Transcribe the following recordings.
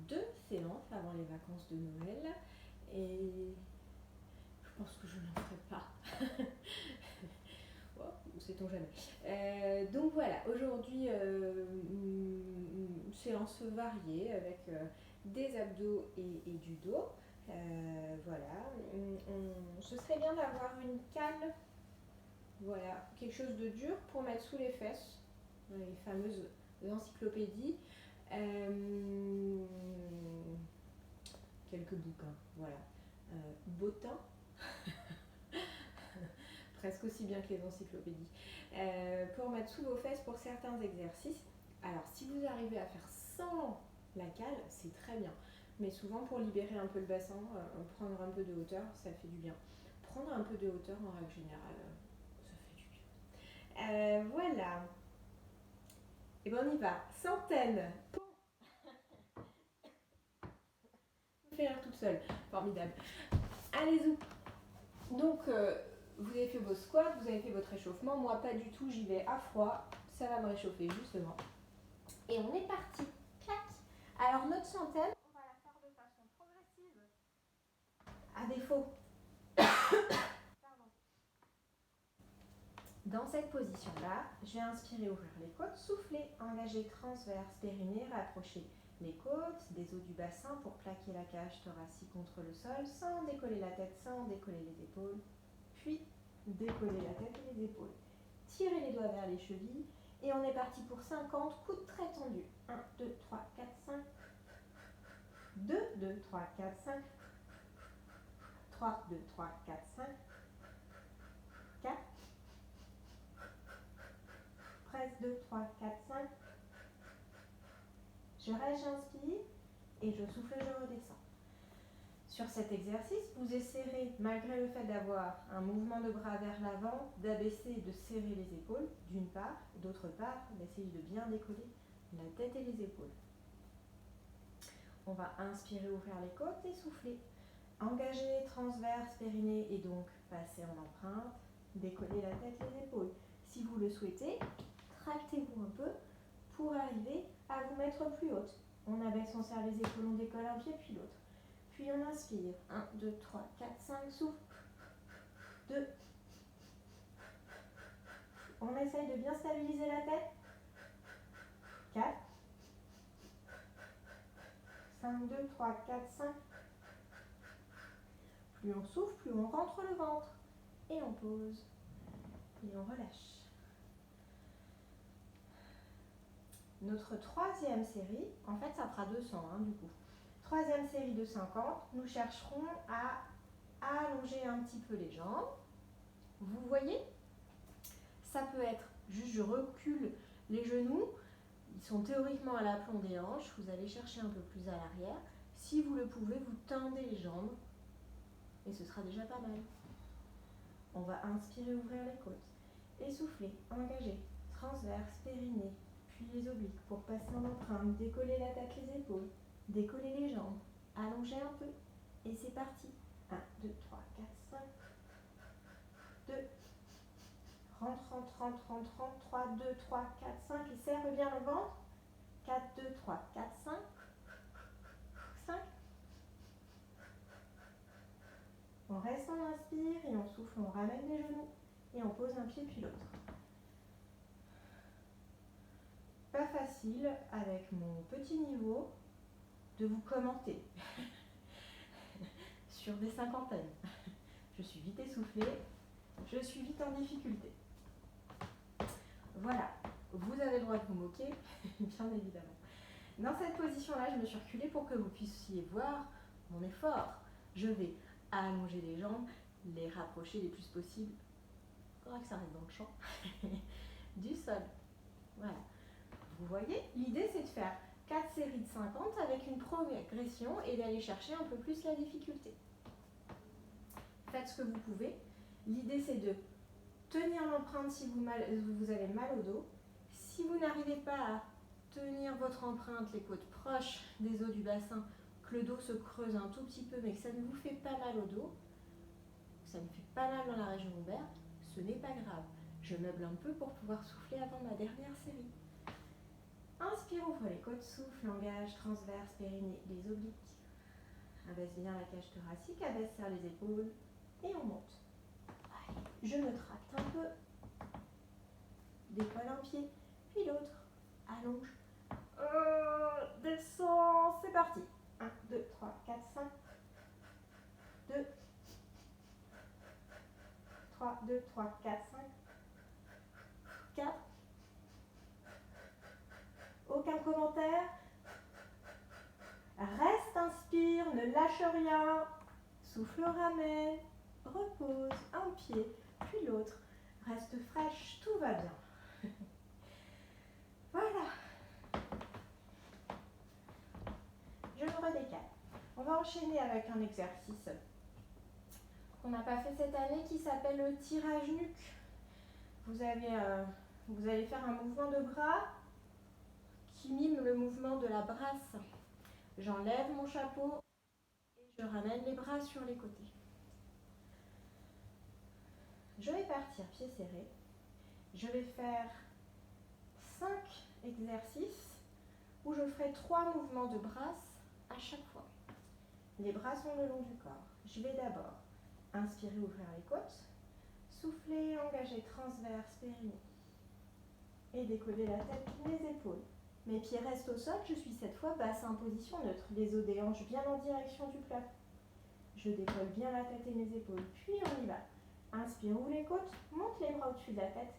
2 séances avant les vacances de Noël et je pense que je n'en ferai pas. Oh, sait-on jamais. Donc voilà, aujourd'hui, une séance variée avec des abdos et du dos. Voilà, ce serait bien d'avoir une cale, voilà, quelque chose de dur pour mettre sous les fesses, les fameuses encyclopédies. Quelques bouquins, voilà. Bottin, presque aussi bien que les encyclopédies, pour mettre sous vos fesses pour certains exercices. Alors si vous arrivez à faire sans la cale, c'est très bien. Mais souvent pour libérer un peu le bassin, prendre un peu de hauteur, ça fait du bien. Prendre un peu de hauteur en règle générale, ça fait du bien. Voilà. Et bien on y va. Centaines. Je me fais rire toute seule. Formidable. Allez-y. Donc vous avez fait vos squats, vous avez fait votre réchauffement. Moi pas du tout, j'y vais à froid. Ça va me réchauffer justement. Et on est parti. Clac. Alors notre centaine, on va la faire de façon progressive. À défaut. Pardon. Dans cette position-là, je vais inspirer, ouvrir les côtes, souffler, engager transverse, périnée, rapprocher les côtes, des os du bassin pour plaquer la cage thoracique contre le sol, sans décoller la tête, sans décoller les épaules. Puis décoller la tête et les épaules. Tirez les doigts vers les chevilles et on est parti pour 50 coudes très tendus. 1, 2, 3, 4, 5. 2, 2, 3, 4, 5. 3, 2, 3, 4, 5. 4. Presse 2, 3, 4, 5. Je reste, j'inspire et je souffle, je redescends. Sur cet exercice, vous essaierez, malgré le fait d'avoir un mouvement de bras vers l'avant, d'abaisser et de serrer les épaules, d'une part, d'autre part, d'essayer de bien décoller la tête et les épaules. On va inspirer, ouvrir les côtes et souffler. Engager, transverse, périnée et donc passer en empreinte, décoller la tête et les épaules. Si vous le souhaitez, tractez-vous un peu pour arriver à vous mettre plus haute. On abaisse, on serre les épaules, on décolle un pied puis l'autre. Puis on inspire. 1, 2, 3, 4, 5, souffle. 2. On essaye de bien stabiliser la tête. 4. 5, 2, 3, 4, 5. Plus on souffle, plus on rentre le ventre. Et on pose. Et on relâche. Notre troisième série, en fait ça fera 200 du coup. Troisième série de 50, nous chercherons à allonger un petit peu les jambes. Vous voyez, ça peut être juste je recule les genoux, ils sont théoriquement à l'aplomb des hanches, vous allez chercher un peu plus à l'arrière. Si vous le pouvez, vous tendez les jambes et ce sera déjà pas mal. On va inspirer, ouvrir les côtes, essouffler, engager, transverse, périnée, puis les obliques pour passer en empreinte, décoller la tête, les épaules, décoller les jambes, allonger un peu et c'est parti. 1, 2, 3, 4, 5, 2, rentre, rentre, rentre, rentre, rentre, 3, 2, 3, 4, 5 et serre bien le ventre. 4, 2, 3, 4, 5, 5. On reste, on inspire et on souffle, on ramène les genoux et on pose un pied puis l'autre. Pas facile avec mon petit niveau de vous commenter sur des cinquantaines. Je suis vite essoufflée, je suis vite en difficulté. Voilà, vous avez le droit de vous moquer, bien évidemment. Dans cette position-là, je me suis reculée pour que vous puissiez voir mon effort. Je vais allonger les jambes, les rapprocher le plus possible. Il faudra que ça reste dans le champ. Du sol. Voilà. Vous voyez, l'idée c'est de faire 4 séries de 50 avec une progression et d'aller chercher un peu plus la difficulté. Faites ce que vous pouvez. L'idée c'est de tenir l'empreinte si vous avez mal au dos. Si vous n'arrivez pas à tenir votre empreinte, les côtes proches des os du bassin, que le dos se creuse un tout petit peu mais que ça ne vous fait pas mal au dos, ça ne fait pas mal dans la région lombaire, ce n'est pas grave. Je meuble un peu pour pouvoir souffler avant ma dernière série. Inspire, ouvre les côtes, souffle, engage, transverse, périnée, les obliques. Abaisse bien la cage thoracique, abaisse, serre les épaules et on monte. Allez, je me tracte un peu. Décolle un pied, puis l'autre. Allonge. Descends, c'est parti. 1, 2, 3, 4, 5. 2, 3, 2, 3, 4, 5. 4. Aucun commentaire. Reste, inspire, ne lâche rien. Souffle, ramène. Repose un pied, puis l'autre. Reste fraîche, tout va bien. Voilà. Je me redécale. On va enchaîner avec un exercice qu'on n'a pas fait cette année qui s'appelle le tirage nuque. Vous allez faire un mouvement de bras qui mime le mouvement de la brasse. J'enlève mon chapeau et je ramène les bras sur les côtés. Je vais partir pieds serrés. Je vais faire 5 exercices où je ferai 3 mouvements de brasse à chaque fois. Les bras sont le long du corps. Je vais d'abord inspirer, ouvrir les côtes, souffler, engager transverse, périnée et décoller la tête, les épaules. Mes pieds restent au sol, je suis cette fois basse en position neutre, les os des hanches bien en direction du plafond. Je décolle bien la tête et mes épaules, puis on y va. Inspire, ouvre les côtes, monte les bras au-dessus de la tête,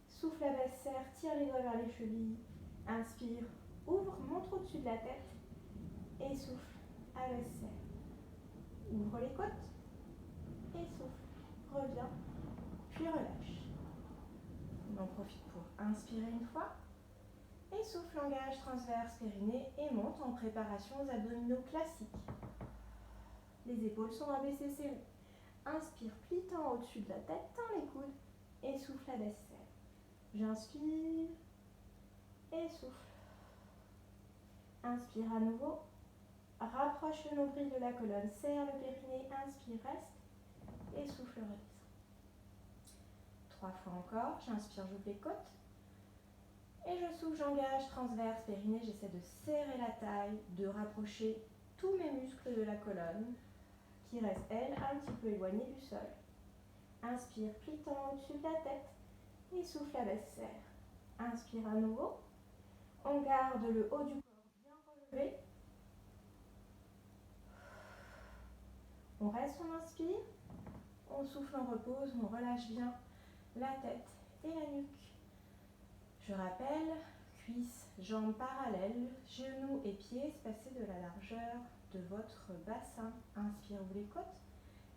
souffle, abaisse, serre, tire les doigts vers les chevilles. Inspire, ouvre, monte au-dessus de la tête et souffle, abaisse, serre. Ouvre les côtes et souffle, reviens, puis relâche. On en profite pour inspirer une fois et souffle, engage, transverse, périnée et monte en préparation aux abdominaux classiques. Les épaules sont abaissées, serrées. Inspire, plie tend au-dessus de la tête, tends les coudes et souffle, abaisse, serre. J'inspire et souffle. Inspire à nouveau. Rapproche le nombril de la colonne, serre le périnée, inspire, reste et souffle, redescend. 3 fois encore, j'inspire, j'ouvre les côtes et je souffle, j'engage, transverse, périnée, j'essaie de serrer la taille, de rapprocher tous mes muscles de la colonne qui restent, elles, un petit peu éloignées du sol. Inspire, plie tend au-dessus de la tête et souffle, abaisse, serre. Inspire à nouveau, on garde le haut du corps bien relevé. On reste, on inspire, on souffle, on repose, on relâche bien la tête et la nuque. Je rappelle, cuisses, jambes parallèles, genoux et pieds espacés de la largeur de votre bassin. Inspire, ouvre les côtes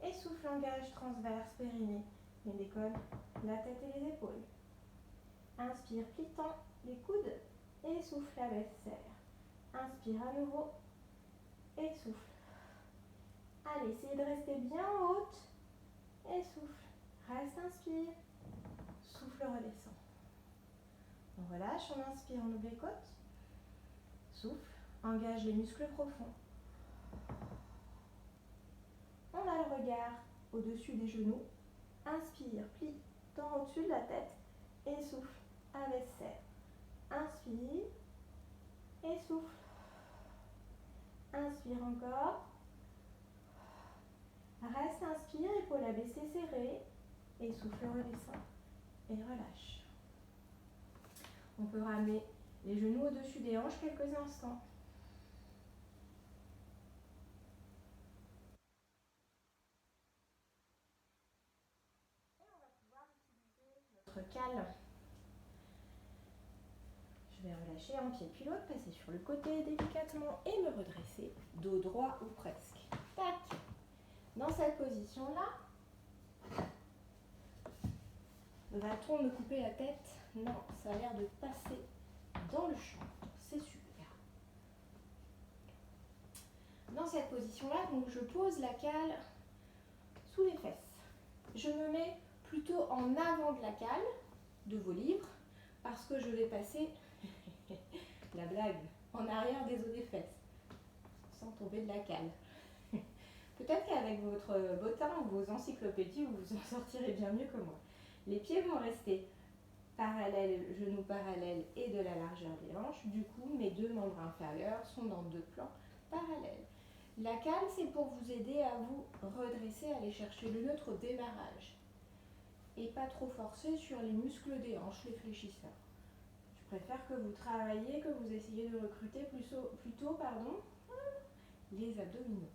et souffle, engage, transverse, périnée et décolle la tête et les épaules. Inspire, plie tend les coudes et souffle, abaisse, serre. Inspire à nouveau et souffle. Allez, essayez de rester bien haute et souffle. Reste, inspire, souffle, redescend. On relâche, on inspire, on ouvre les côtes. Souffle, engage les muscles profonds. On a le regard au-dessus des genoux. Inspire, plie, tend au-dessus de la tête et souffle, abaisse, serre. Inspire et souffle. Inspire encore. Reste, inspire, épaule abaissée, serrée. Et souffle, redescend. Et relâche. On peut ramener les genoux au-dessus des hanches quelques instants. Et on va pouvoir utiliser notre cale. Je vais relâcher un pied puis l'autre, passer sur le côté délicatement et me redresser, dos droit ou presque. Tac. Dans cette position-là, va-t-on me couper la tête? Non, ça a l'air de passer dans le champ. C'est super. Dans cette position-là, donc je pose la cale sous les fesses. Je me mets plutôt en avant de la cale de vos livres parce que je vais passer la blague en arrière des os des fesses sans tomber de la cale. Peut-être qu'avec votre bottin ou vos encyclopédies, vous vous en sortirez bien mieux que moi. Les pieds vont rester parallèle, genou parallèle et de la largeur des hanches. Du coup, mes deux membres inférieurs sont dans deux plans parallèles. La cale, c'est pour vous aider à vous redresser, à aller chercher le neutre au démarrage. Et pas trop forcer sur les muscles des hanches, les fléchisseurs. Je préfère que vous travailliez, que vous essayez de recruter plutôt les abdominaux.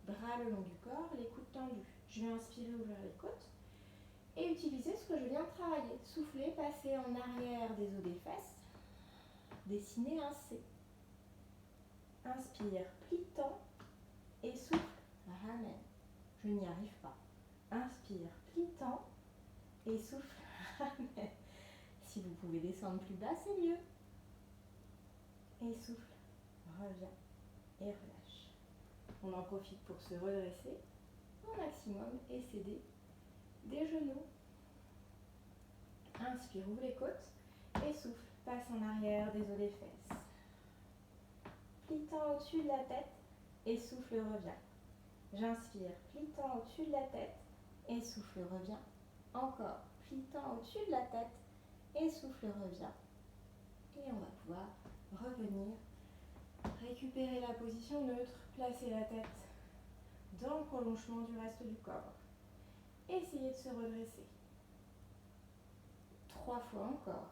Bras le long du corps, les coudes tendus. Je vais inspirer, ouvrir les côtes et utiliser ce que je viens de travailler. Souffler, passer en arrière des os des fesses, dessiner un C. Inspire, plie, tend et souffle, ramène. Je n'y arrive pas. Inspire, plie, tend et souffle, ramène. Si vous pouvez descendre plus bas, c'est mieux. Et souffle, reviens et relâche. On en profite pour se redresser au maximum et s'aider des genoux. Inspire, ouvre les côtes et souffle, passe en arrière des os des fesses. Plie, tend au-dessus de la tête et souffle, reviens. J'inspire, plie, tend au-dessus de la tête et souffle, reviens. Encore, plie, tend au-dessus de la tête et souffle, reviens. Et on va pouvoir revenir, récupérer la position neutre, placer la tête dans le prolongement du reste du corps. Essayez de se redresser. 3 fois encore.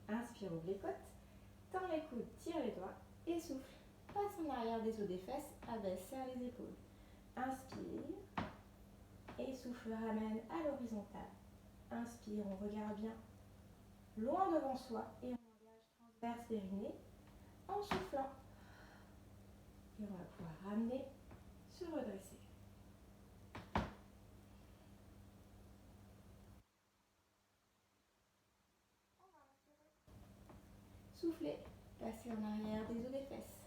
Inspire, ouvre les côtes, tends les coudes, tire les doigts et souffle. Passe en arrière des os des fesses, abaisse, serre les épaules. Inspire et souffle, ramène à l'horizontale. Inspire, on regarde bien loin devant soi et on engage transverse périnée en soufflant. Et on va pouvoir ramener, se redresser. Soufflez, passez en arrière des os des fesses.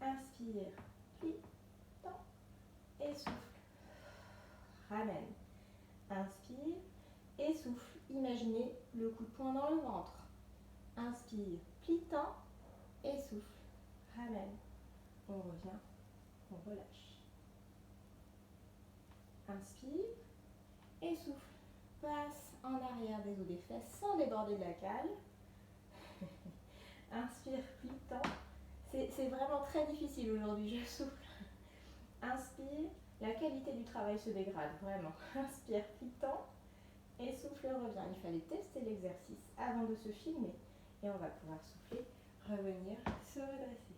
Inspire, plie, tend et souffle. Ramène. Inspire et souffle. Imaginez le coup de poing dans le ventre. Inspire, plie, tend et souffle. Ramène. On revient, on relâche. Inspire et souffle. Passe en arrière des os des fesses sans déborder de la cale. Inspire, plie, tend. C'est vraiment très difficile aujourd'hui, je souffle. Inspire, la qualité du travail se dégrade, vraiment. Inspire, plie, tend et souffle, revient. Il fallait tester l'exercice avant de se filmer. Et on va pouvoir souffler, revenir, se redresser.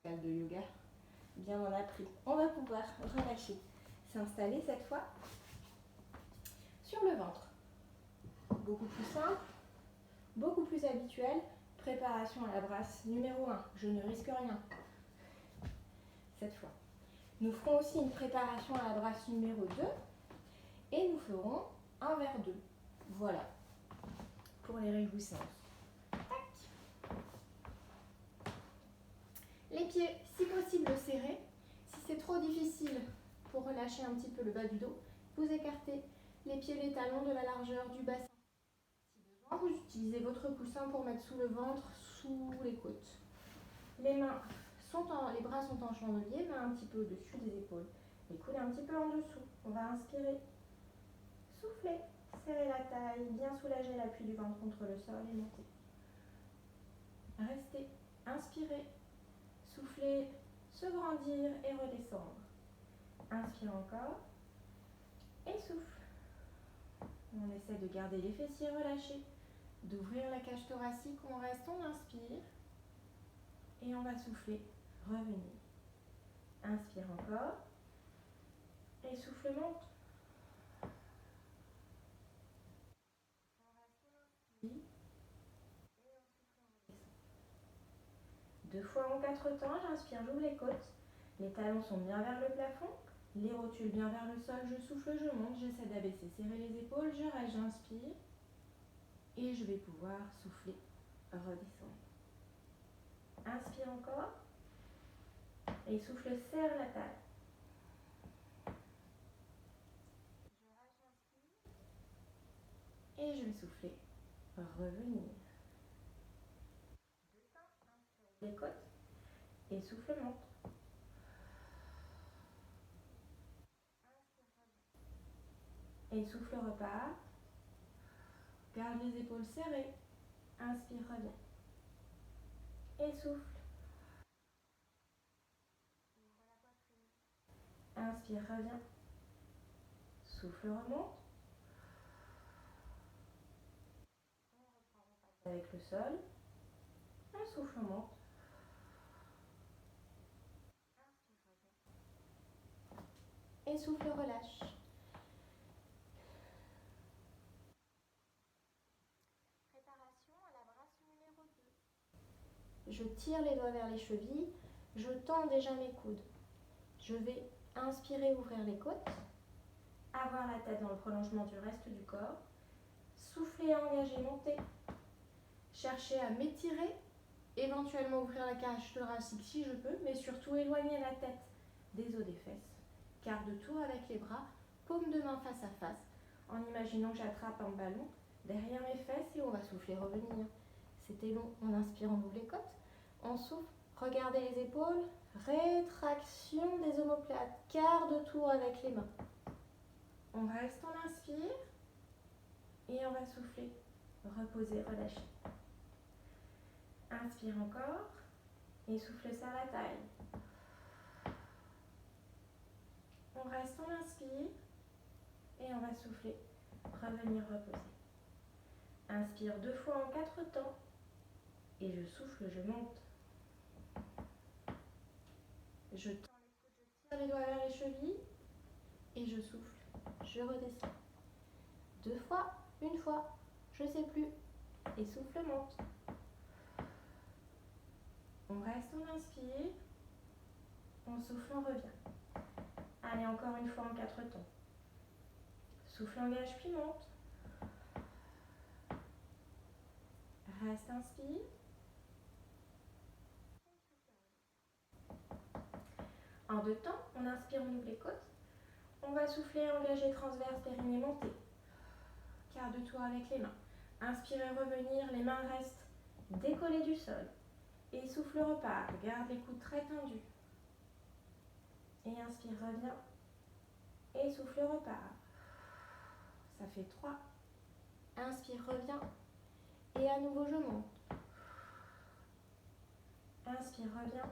Cale de yoga, bien on a pris. On va pouvoir relâcher, s'installer cette fois sur le ventre. Beaucoup plus simple, beaucoup plus habituel. Préparation à la brasse numéro 1, je ne risque rien. Cette fois. Nous ferons aussi une préparation à la brasse numéro 2 et nous ferons un vers 2. Voilà, pour les réjouissances. Tac. Les pieds, si possible, serrés. Si c'est trop difficile pour relâcher un petit peu le bas du dos, vous écartez les pieds, les talons de la largeur du bassin. Si besoin, vous utilisez votre coussin pour mettre sous le ventre, sous les côtes. Les bras sont en chandelier, mains un petit peu au-dessus des épaules. Les coudes un petit peu en dessous. On va inspirer. Soufflez. Serrez la taille. Bien soulager l'appui du ventre contre le sol et montez. Restez. Inspirez. Soufflez. Se grandir et redescendre. Inspire encore. Et souffle. On essaie de garder les fessiers relâchés. D'ouvrir la cage thoracique. On reste. On inspire. Et on va souffler. Revenir. Inspire encore. Et souffle, monte. On reste, on inspire. Et on souffle, on redescend. 2 fois en 4 temps, j'inspire, j'ouvre les côtes. Les talons sont bien vers le plafond. Les rotules bien vers le sol. Je souffle, je monte. J'essaie d'abaisser, serrer les épaules. Je reste, j'inspire. Et je vais pouvoir souffler, redescendre. Inspire encore. Et souffle, serre la taille. Et je vais souffler, revenir. Les côtes. Et souffle, monte. Et souffle, repart. Garde les épaules serrées. Inspire, reviens. Et souffle. Inspire, reviens. Souffle, remonte. Avec le sol. Un souffle, monte. Et souffle, relâche. Préparation à la brasse numéro 2. Je tire les doigts vers les chevilles. Je tends déjà mes coudes. Je vais inspirer, ouvrir les côtes. Avoir la tête dans le prolongement du reste du corps. Souffler, engager, monter. Chercher à m'étirer. Éventuellement ouvrir la cage thoracique si je peux, mais surtout éloigner la tête des os des fesses. Quart de tour avec les bras, paume de main face à face, en imaginant que j'attrape un ballon derrière mes fesses et on va souffler, revenir. C'était long, on inspire, on ouvre les côtes, on souffle, regardez les épaules, rétraction des omoplates, quart de tour avec les mains. On reste, on inspire et on va souffler, reposer, relâcher. Inspire encore et souffle, serre la taille. On reste, on inspire et on va souffler, revenir reposer. Inspire 2 fois en 4 temps et je souffle, je monte. Je tends les coudes, je tire les doigts vers les chevilles et je souffle, je redescends. 2 fois, 1 fois, je sais plus et souffle, monte. On reste, on inspire, on souffle, on revient. Allez, encore 1 fois en 4 temps. Souffle, engage, puis monte. Reste, inspire. En 2 temps, on inspire, on ouvre les côtes. On va souffler, engager, transverse, périnée, monter. Quart de tour avec les mains. Inspirez, revenir, les mains restent décollées du sol. Et souffle, repart. Garde les coudes très tendus. Et inspire, reviens. Et souffle, repart. Ça fait 3. Inspire, reviens. Et à nouveau, je monte. Inspire, reviens.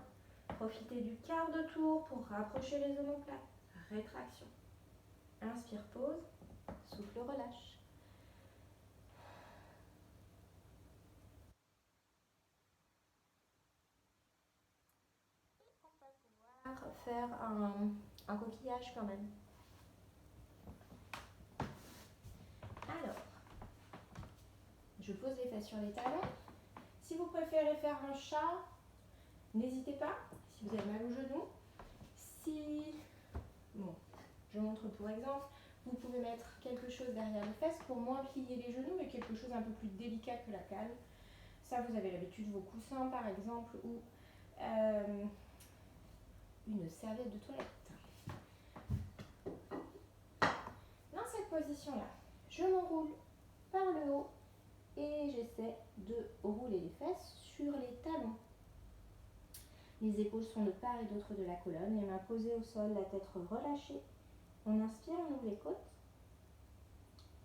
Profitez du quart de tour pour rapprocher les omoplates. Rétraction. Inspire, pause. Souffle, relâche. Et on va pouvoir faire un coquillage quand même. Alors, je pose les fesses sur les talons. Si vous préférez faire un chat, n'hésitez pas, si vous avez mal au genou. Bon, je montre pour exemple, vous pouvez mettre quelque chose derrière les fesses pour moins plier les genoux, mais quelque chose un peu plus délicat que la cale. Ça, vous avez l'habitude, vos coussins par exemple, ou une serviette de toilette. Dans cette position-là, je m'enroule par le haut et j'essaie de rouler les fesses sur les talons. Les épaules sont de part et d'autre de la colonne, les mains posées au sol, la tête relâchée. On inspire, on ouvre les côtes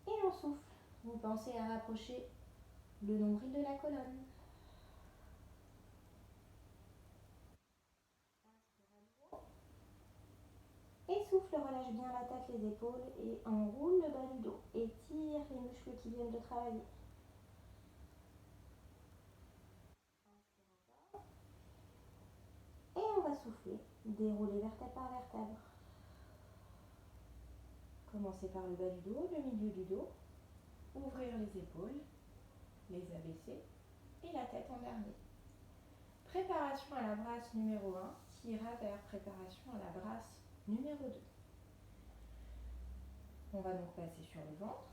et on souffle. Vous pensez à rapprocher le nombril de la colonne. Et souffle, relâche bien la tête, les épaules et enroule le bas du dos. Étire les muscles qui viennent de travailler. Et on va souffler, dérouler vertèbre par vertèbre. Commencez par le bas du dos, le milieu du dos. Ouvrir les épaules, les abaisser et la tête en dernier. Préparation à la brasse numéro 1 qui ira vers préparation à la brasse numéro 2. On va donc passer sur le ventre.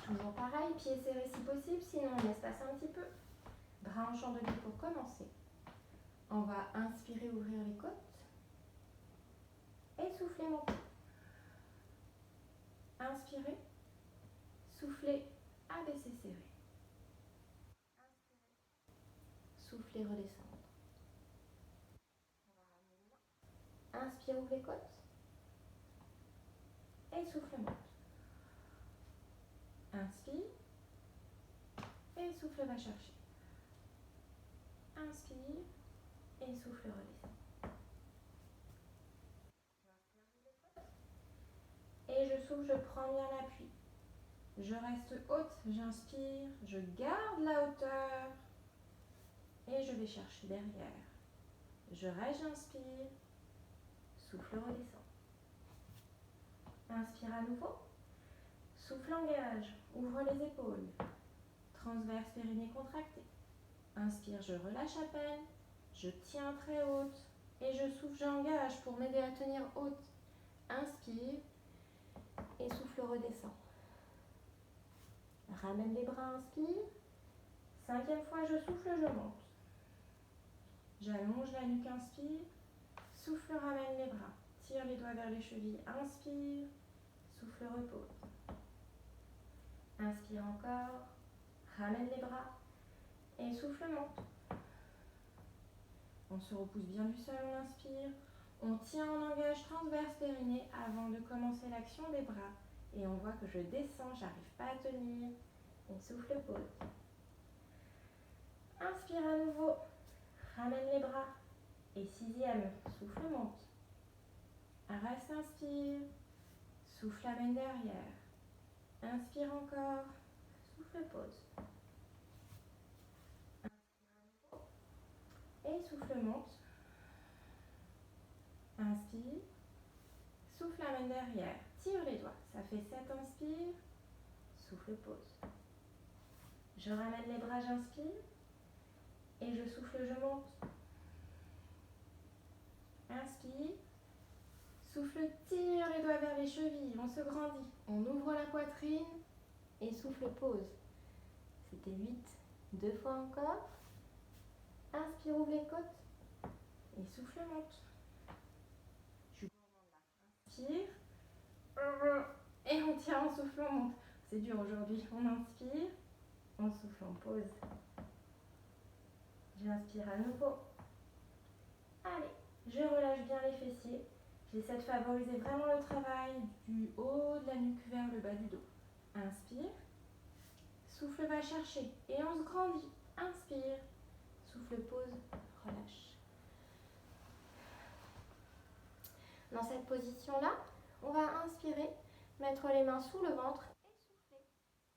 Toujours pareil, pieds serrés si possible, sinon on laisse passer un petit peu. Bras en chandelier pour commencer. On va inspirer, ouvrir les côtes. Et souffler, monter. Inspirez. Soufflez, abaisser, serrer. Inspirez. Soufflez, redescendre. On va ramener les mains. Inspire, ouvre les côtes. Et souffle, monte. Inspire. Et souffle, va chercher. Inspire. Et souffle, redescend. Et je souffle, je prends bien l'appui. Je reste haute, j'inspire, je garde la hauteur. Et je vais chercher derrière. Je reste, j'inspire. Souffle, redescend. Inspire à nouveau. Souffle, engage. Ouvre les épaules. Transverse, périnée contracté. Inspire, je relâche à peine. Je tiens très haute. Et je souffle, j'engage pour m'aider à tenir haute. Inspire. Et souffle, redescend. Ramène les bras, inspire. 5e fois, je souffle, je monte. J'allonge la nuque, inspire. Souffle, ramène les bras. Tire les doigts vers les chevilles, inspire. Souffle, repose. Inspire encore. Ramène les bras. Et souffle, monte. On se repousse bien du sol, on inspire. On tient en engage transverse périnée avant de commencer l'action des bras. Et on voit que je descends, j'arrive pas à tenir. Et souffle, pause. Inspire à nouveau. Ramène les bras. Et 6e, souffle, monte. Reste, inspire. Souffle, amène derrière. Inspire encore. Souffle, pause. Et souffle, monte. Inspire. Souffle, amène derrière. Tire les doigts. Ça fait 7, inspire. Souffle, pause. Je ramène les bras, j'inspire. Et je souffle, je monte. Inspire. Souffle, tire les doigts vers les chevilles. On se grandit. On ouvre la poitrine. Et souffle, pause. C'était 8. 2 fois encore. Inspire, ouvre les côtes. Et souffle, monte. Je suis inspire. Et on tire en souffle, on monte. C'est dur aujourd'hui. On inspire. On souffle, on pose. J'inspire à nouveau. Allez, je relâche bien les fessiers. J'essaie de favoriser vraiment le travail du haut de la nuque vers le bas du dos. Inspire. Souffle, va chercher. Et on se grandit. Inspire. Souffle, pause. Relâche. Dans cette position-là, on va inspirer, mettre les mains sous le ventre et souffler.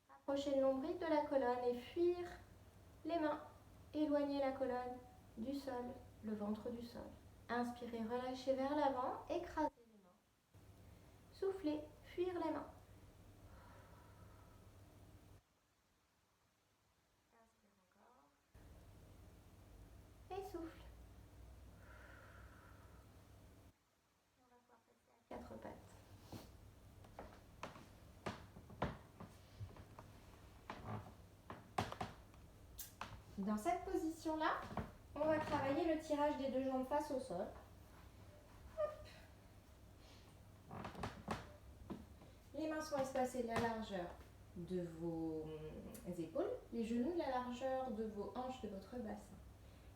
Approcher le nombril de la colonne et fuir les mains. Éloigner la colonne du sol, le ventre du sol. Inspirez, relâchez vers l'avant, écrasez les mains. Soufflez, fuir les mains. Inspire encore. Et souffle. On va pouvoir passer à 4 pattes. Dans cette position-là, on va travailler le tirage des 2 jambes face au sol. Les mains sont espacées de la largeur de vos épaules, les genoux de la largeur de vos hanches, de votre bassin.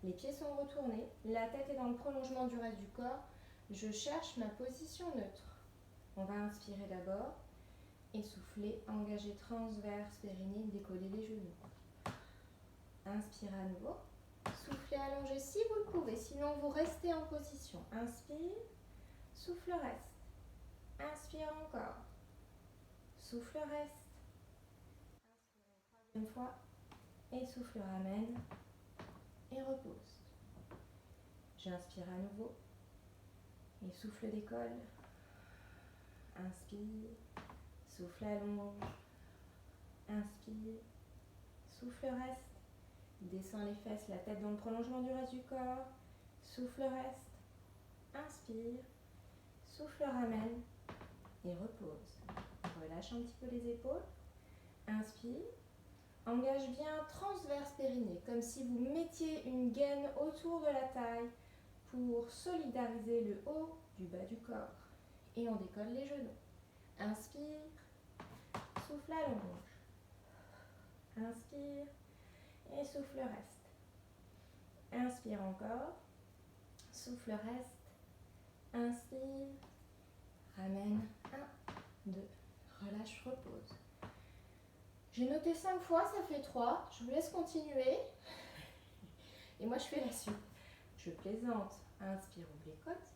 Les pieds sont retournés, la tête est dans le prolongement du reste du corps. Je cherche ma position neutre. On va inspirer d'abord et souffler, engager transverse, périnée, décoller les genoux. Inspire à nouveau. Soufflez, allongez si vous le pouvez, sinon vous restez en position. Inspire, souffle, reste. Inspire encore. Souffle, reste. Inspire une 3e fois. Et souffle, ramène. Et repose. J'inspire à nouveau. Et souffle, décolle. Inspire. Souffle, allonge. Inspire. Souffle, reste. Descends les fesses, la tête dans le prolongement du reste du corps. Souffle, reste. Inspire. Souffle, ramène. Et repose. Relâche un petit peu les épaules. Inspire. Engage bien transverse périnée, comme si vous mettiez une gaine autour de la taille pour solidariser le haut du bas du corps. Et on décolle les genoux. Inspire. Souffle, allonge. Inspire. Et souffle, reste. Inspire encore. Souffle, reste. Inspire, ramène, 1, 2, relâche, repose. J'ai noté 5 fois, ça fait 3. Je vous laisse continuer. Et moi, je fais la suite. Je plaisante. Inspire, ouvre les côtes.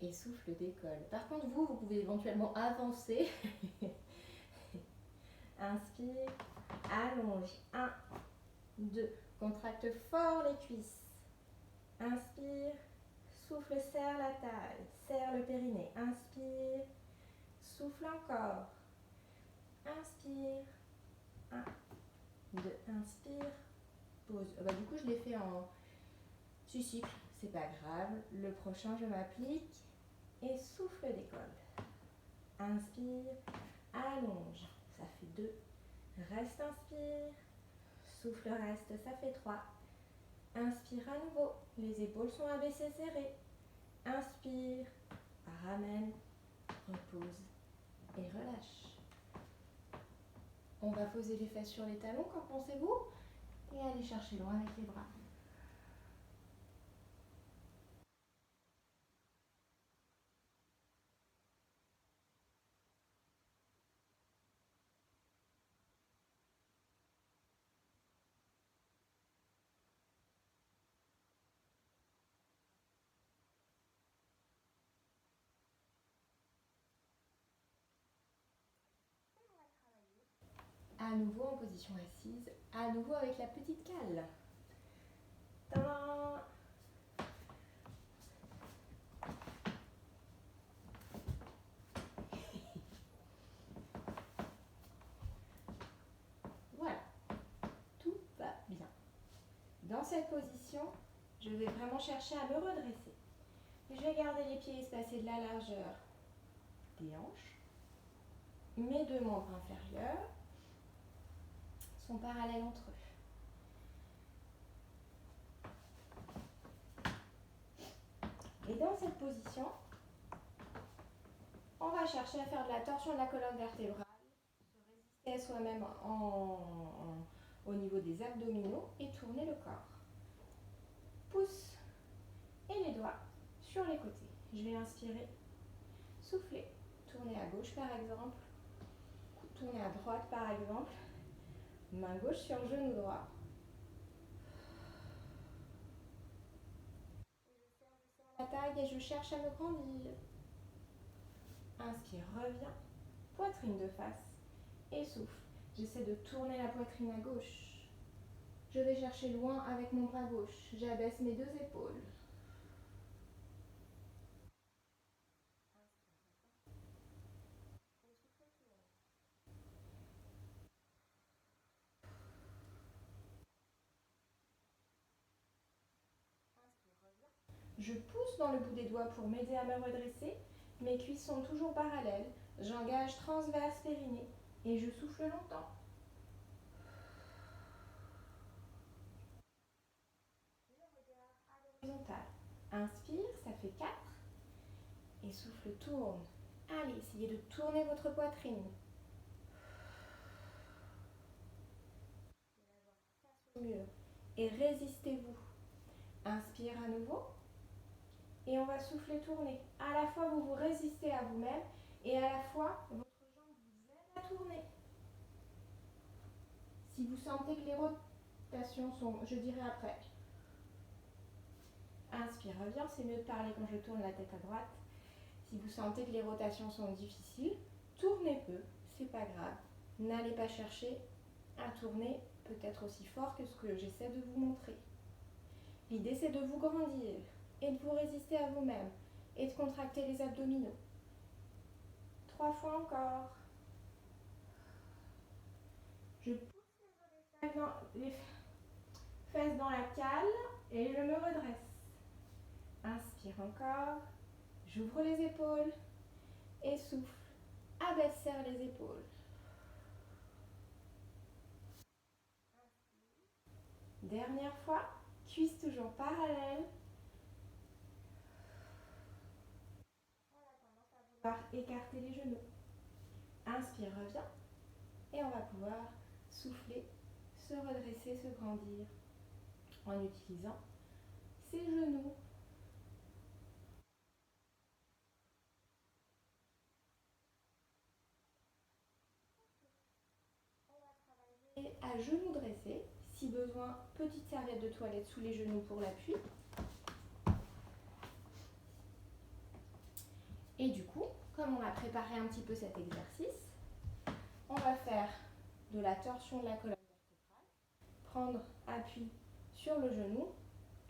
Et souffle, décolle. Par contre, vous pouvez éventuellement avancer. Inspire, allonge. 1, 2. Contracte fort les cuisses. Inspire, souffle, serre la taille. Serre le périnée. Inspire, souffle encore. Inspire. 1, 2. Inspire, pause. Du coup, je l'ai fait en 6 cycles. C'est pas grave. Le prochain, je m'applique. Et souffle, décolle. Inspire, allonge. Ça fait 2. Reste, inspire. Souffle, reste. Ça fait 3. Inspire à nouveau. Les épaules sont abaissées, serrées. Inspire, ramène, repose et relâche. On va poser les fesses sur les talons, qu'en pensez-vous? Et aller chercher loin avec les bras. À nouveau en position assise, à nouveau avec la petite cale. Tadam! Voilà, tout va bien. Dans cette position, je vais vraiment chercher à me redresser. Je vais garder les pieds espacés de la largeur des hanches. Mes 2 membres inférieurs sont parallèles entre eux. Et dans cette position, on va chercher à faire de la torsion de la colonne vertébrale, se résister à soi-même au niveau des abdominaux et tourner le corps. Pouce et les doigts sur les côtés. Je vais inspirer, souffler, tourner à gauche par exemple, tourner à droite par exemple, main gauche sur genou droit. Je serre la taille et je cherche à me grandir. Inspire, reviens, poitrine de face et souffle. J'essaie de tourner la poitrine à gauche. Je vais chercher loin avec mon bras gauche. J'abaisse mes 2 épaules. Je pousse dans le bout des doigts pour m'aider à me redresser. Mes cuisses sont toujours parallèles. J'engage transverse périnée et je souffle longtemps. Horizontal. Inspire, ça fait 4. Et souffle, tourne. Allez, essayez de tourner votre poitrine. Face au mur. Et résistez-vous. Inspire à nouveau. Et on va souffler, tourner. À la fois, vous vous résistez à vous-même et à la fois, votre jambe vous aide à tourner. Si vous sentez que les rotations sont, je dirais après. Inspire, reviens, c'est mieux de parler quand je tourne la tête à droite. Si vous sentez que les rotations sont difficiles, tournez peu, c'est pas grave. N'allez pas chercher à tourner peut-être aussi fort que ce que j'essaie de vous montrer. L'idée, c'est de vous grandir et de vous résister à vous-même et de contracter les abdominaux. 3 fois encore. Je pousse les fesses dans la cale et je me redresse. Inspire encore. J'ouvre les épaules et souffle. Abaisse, serre les épaules. Dernière fois. Cuisses toujours parallèles. On va écarter les genoux. Inspire, reviens. Et on va pouvoir souffler, se redresser, se grandir en utilisant ses genoux. à genoux dressés. Si besoin, petite serviette de toilette sous les genoux pour l'appui. Et du coup, comme on a préparé un petit peu cet exercice, on va faire de la torsion de la colonne vertébrale, prendre appui sur le genou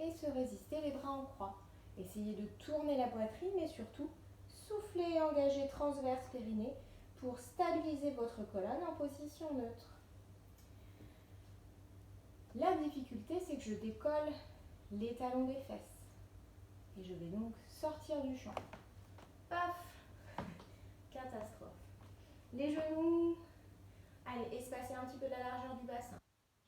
et se résister les bras en croix. Essayez de tourner la poitrine, mais surtout souffler et engager transverse périnée pour stabiliser votre colonne en position neutre. La difficulté, c'est que je décolle les talons des fesses. Et je vais donc sortir du champ. Paf! Catastrophe. Les genoux, allez, espacez un petit peu la largeur du bassin.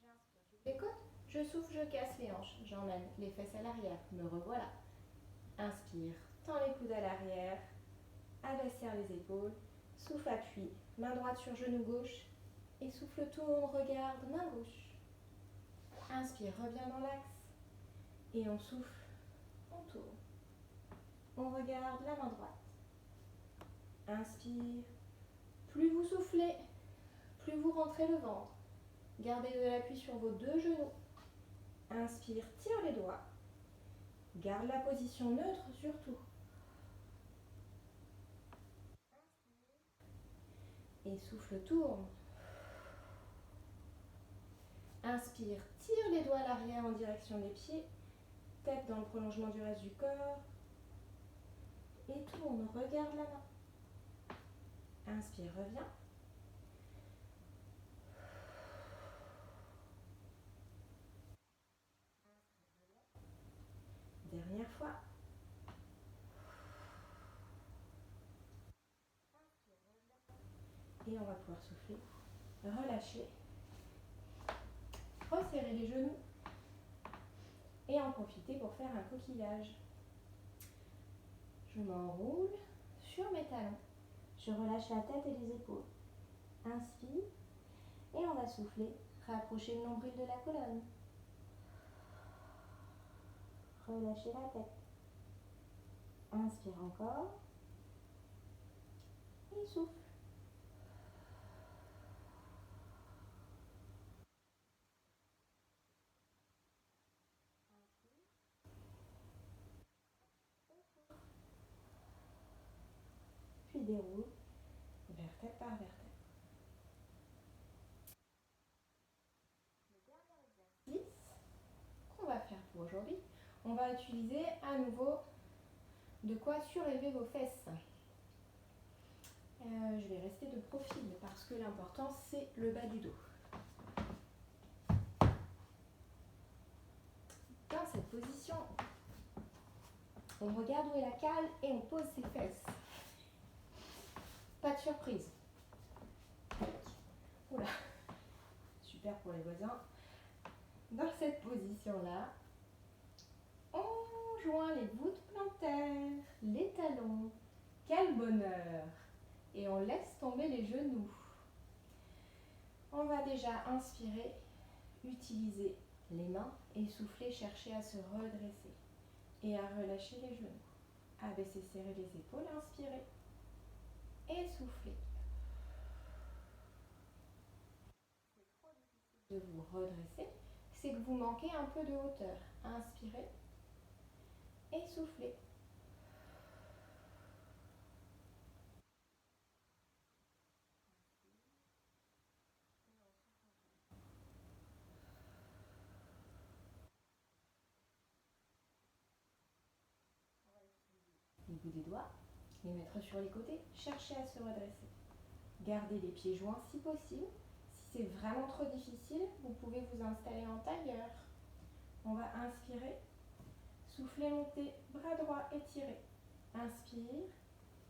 J'inspire, j'ouvre les côtes, je souffle, je casse les hanches. J'emmène les fesses à l'arrière, me revoilà. Inspire, tends les coudes à l'arrière, abaisse les épaules, souffle, appuie, main droite sur genou gauche et souffle, tourne, regarde, main gauche. Inspire, reviens dans l'axe et on souffle, on tourne. On regarde la main droite. Inspire, plus vous soufflez, plus vous rentrez le ventre. Gardez de l'appui sur vos deux genoux. Inspire, tire les doigts. Garde la position neutre surtout. Inspire et souffle, tourne. Inspire, tire les doigts à l'arrière en direction des pieds. Tête dans le prolongement du reste du corps. Et tourne, regarde la main. Inspire, reviens. Dernière fois. Et on va pouvoir souffler, relâcher, resserrer les genoux et en profiter pour faire un coquillage. Je m'enroule sur mes talons. Je relâche la tête et les épaules. Inspire et on va souffler, rapprocher le nombril de la colonne. Relâchez la tête. Inspire encore et souffle. Puis déroule, vertèbre par vertèbre. Le dernier exercice qu'on va faire pour aujourd'hui, on va utiliser à nouveau de quoi surélever vos fesses. Je vais rester de profil parce que l'important c'est le bas du dos. Dans cette position, on regarde où est la cale et on pose ses fesses. Pas de surprise. Oula, super pour les voisins. Dans cette position-là, on joint les voûtes plantaires, les talons. Quel bonheur! Et on laisse tomber les genoux. On va déjà inspirer, utiliser les mains et souffler, chercher à se redresser et à relâcher les genoux. Abaisser, serrer les épaules, inspirer et souffler. C'est trop difficile de vous redresser, c'est que vous manquez un peu de hauteur. Inspirez et soufflez. Les bouts des doigts, les mettre sur les côtés, cherchez à se redresser. Gardez les pieds joints si possible. Si c'est vraiment trop difficile, vous pouvez vous installer en tailleur. On va inspirer, souffler, monter, bras droit, étirer. Inspire,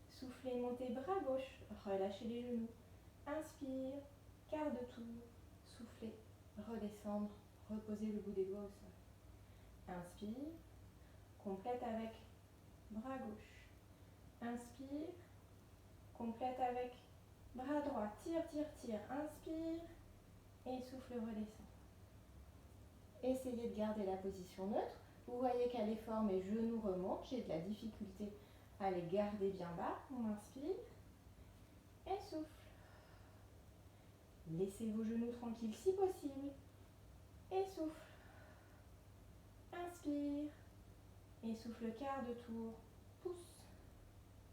souffler, monter, bras gauche, relâchez les genoux. Inspire, quart de tour, souffler, redescendre, reposer le bout des doigts au sol. Inspire, complète avec bras gauche. Inspire, complète avec bras droit. Tire, tire, tire. Inspire et souffle, redescend. Essayez de garder la position neutre. Vous voyez qu'à l'effort, mes genoux remontent. J'ai de la difficulté à les garder bien bas. On inspire et souffle. Laissez vos genoux tranquilles si possible. Et souffle. Inspire. Et souffle quart de tour. Pousse.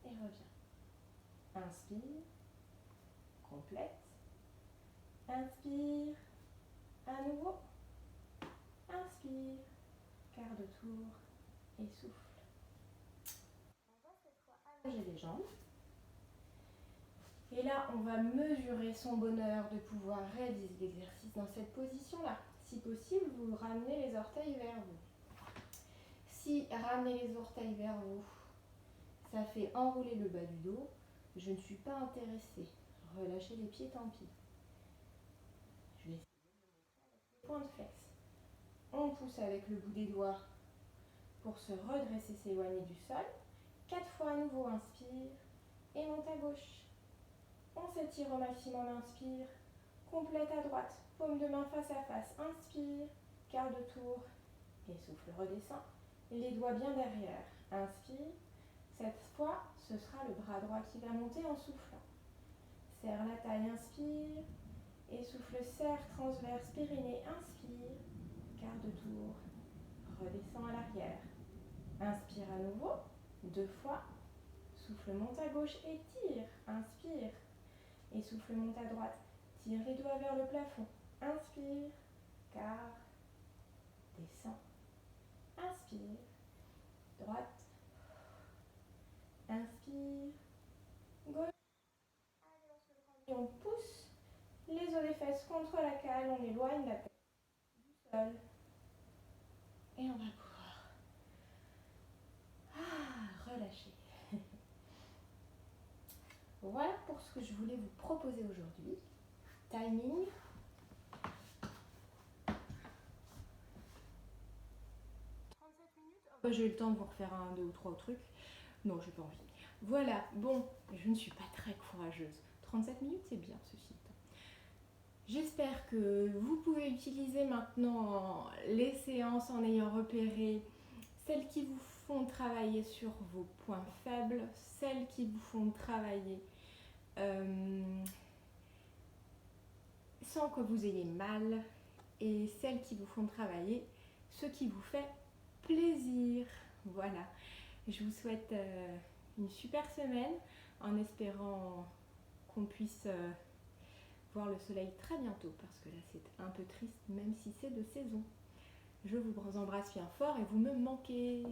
Et reviens. Inspire. Complète. Inspire. À nouveau. Inspire. Quart de tour. Et souffle. On va cette fois allonger les jambes. Et là, on va mesurer son bonheur de pouvoir réaliser l'exercice dans cette position-là. Si possible, vous ramenez les orteils vers vous. Si ramener les orteils vers vous, ça fait enrouler le bas du dos, je ne suis pas intéressée. Relâchez les pieds, tant pis. Je vais essayer de le montrer avec les points de flex. On pousse avec le bout des doigts pour se redresser, s'éloigner du sol. 4 fois à nouveau, inspire et monte à gauche. On s'étire au maximum, inspire. Complète à droite, paume de main face à face, inspire, quart de tour et souffle, redescend. Les doigts bien derrière, inspire. Cette fois, ce sera le bras droit qui va monter en soufflant. Serre la taille, inspire. Et souffle, serre, transverse, périnée, inspire. Quart de tour, redescend à l'arrière. Inspire à nouveau, 2 fois. Souffle, monte à gauche et tire, inspire. Et souffle, monte à droite. Tire les doigts vers le plafond. Inspire, quart, descend. Inspire, droite. Inspire, gauche. Allez, on se grandit, on pousse les os des fesses contre la cale, on éloigne la tête du sol. Et on va pouvoir relâcher. Voilà pour ce que je voulais vous proposer aujourd'hui. Timing. 37 minutes. J'ai eu le temps de vous refaire 1, 2 ou 3 trucs. Non, j'ai pas envie. Voilà, bon, je ne suis pas très courageuse. 37 minutes, c'est bien, ceci étant. J'espère que vous pouvez utiliser maintenant les séances en ayant repéré celles qui vous font travailler sur vos points faibles, celles qui vous font travailler sans que vous ayez mal, et celles qui vous font travailler ce qui vous fait plaisir. Voilà, je vous souhaite une super semaine en espérant qu'on puisse voir le soleil très bientôt, parce que là c'est un peu triste même si c'est de saison. Je vous embrasse bien fort et vous me manquez.